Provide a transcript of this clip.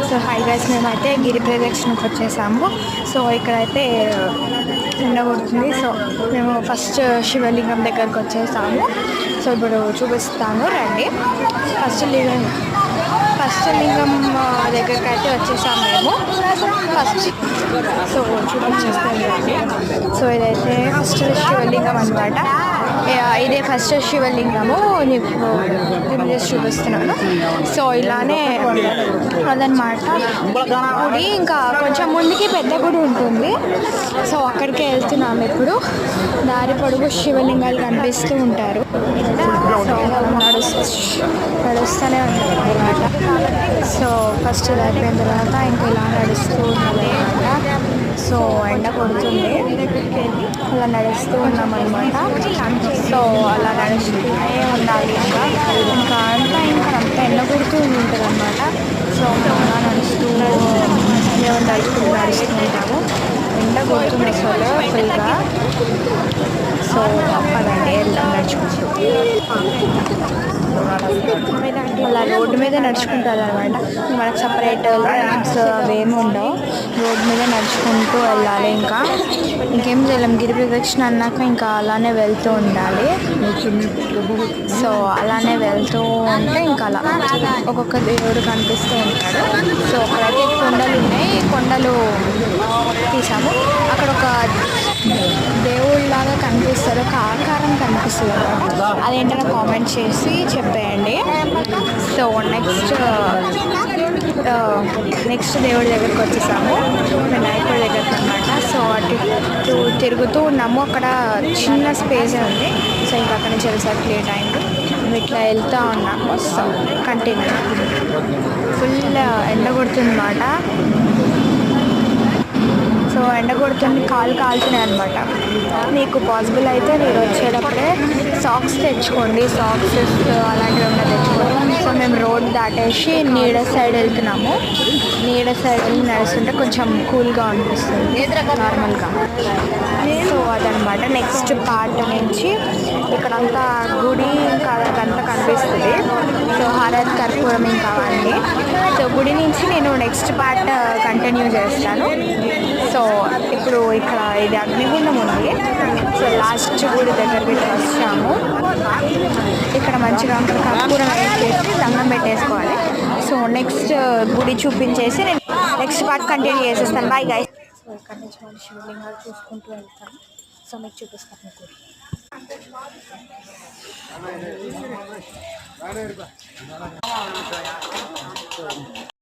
So hi guys, మేమైతే గిరి ప్రదక్షిణకు వచ్చేసాము. So ఇక్కడైతే ఎండ కొడుతుంది. సో మేము ఫస్ట్ శివలింగం దగ్గరకు వచ్చేసాము. సో ఇప్పుడు చూపిస్తాను రండి. ఫస్ట్ లింగం దగ్గరికి అయితే వచ్చేసాము మేము ఫస్ట్. సో చూపించేస్తాను రండి. సో ఇదైతే ఫస్ట్ శివలింగం అనమాట. ఇదే ఫస్ట్ శివలింగము జూమ్ చేసి చూపిస్తున్నాను. సో ఇలానే అదనమాట గుడి. ఇంకా కొంచెం ముందుకి పెద్ద గుడి ఉంటుంది. సో అక్కడికే వెళ్తున్నాము ఇప్పుడు. దారి పొడుగు శివలింగాలు కనిపిస్తూ ఉంటారు. సో నడుస్తూనే ఉంటారు అనమాట. సో ఫస్ట్ అయిపోయిన తర్వాత ఇంకా ఇలా నడుస్తూ ఉన్నది అనమాట. సో ఎండ కొడుతుంది, అలా నడుస్తూ ఉన్నాం అనమాట. సో అలా నడుస్తూనే ఉండాలి. ఇంకా అంతా ఎండ కొడుతూ ఉంటుంది అనమాట. సో అలా నడుస్తూ నడుస్తూ ఉంటాము. ఎండ కొడుతుంది అసలు ఫుల్గా. సో తప్పదండి ఎలా నడుచుకుంటూ అలా రోడ్డు మీద నడుచుకుంటారు అనమాట. మనకు సపరేట్ లైన్స్ అవేమి ఉండవు. రోడ్డు మీద నడుచుకుంటూ వెళ్ళాలి. ఇంకా ఇంకేం చేయలేం. గిరి ప్రదక్షిణ అన్నాక ఇంకా అలానే వెళ్తూ ఉండాలి. సో అలానే వెళ్తూ ఉంటే ఇంకా అలా ఒక్కొక్క దేవుడు కనిపిస్తూ ఉంటాడు. సో అక్కడైతే కొండలు ఉన్నాయి. కొండలు తీసాము. అక్కడ ఒక దేవుళ్ళలాగా కనిపిస్తారు, ఒక ఆకారం కనిపిస్తుంది. అదేంటో కామెంట్ చేసి చెప్పేయండి. సో నెక్స్ట్ దేవుడి దగ్గరికి వచ్చేసాము. వినాయకుడి దగ్గరికి అనమాట. సో అటు తిరుగుతూ ఉన్నాము. అక్కడ చిన్న స్పేస్ ఉంది. సో ఇంకా అక్కడ నుంచి వెళ్ళి క్లియర్ అయింది. ఇట్లా వెళ్తూ ఉన్నాము. వస్తాం కంటిన్యూ. ఫుల్ ఎండ కొడుతుంది అన్నమాట. సో ఎండ కొడుతుంది, కాలు కాలుతున్నాయి అనమాట. మీకు పాసిబుల్ అయితే మీరు వచ్చేటప్పుడే సాక్స్ తెచ్చుకోండి. సాక్స్ అలాంటివి ఏమైనా తెచ్చుకోండి. సో మేము రోడ్ దాటేసి నీడ సైడ్ వెళ్తున్నాము. నీడ సైడ్ వెళ్ళి నడుస్తుంటే కొంచెం కూల్గా అనిపిస్తుంది నార్మల్గా. సో అదనమాట. నెక్స్ట్ పార్ట్ నుంచి ఇక్కడంతా గుడి ఇంకా అదంతా కనిపిస్తుంది. సో హారతి కర్పూరం ఇంకా అవన్నీ. సో గుడి నుంచి నేను నెక్స్ట్ పార్ట్ కంటిన్యూ చేస్తాను. సో ఇప్పుడు ఇక్కడ ఇది అగ్నిగుండం ఉంది. సో లాస్ట్ గుడి దగ్గరికి వచ్చాము. ఇక్కడ మంచిగా కర్పూరం వేసేసి దండం పెట్టేసుకోవాలి. సో నెక్స్ట్ గుడి చూపించేసి నేను నెక్స్ట్ పార్ట్ కంటిన్యూ చేసేస్తాను. Bye guys. సో ఇక్కడ నుంచి మనం శివలింగాలు చూసుకుంటూ వెళ్తాను. సో మీకు చూపిస్తాను గుడి.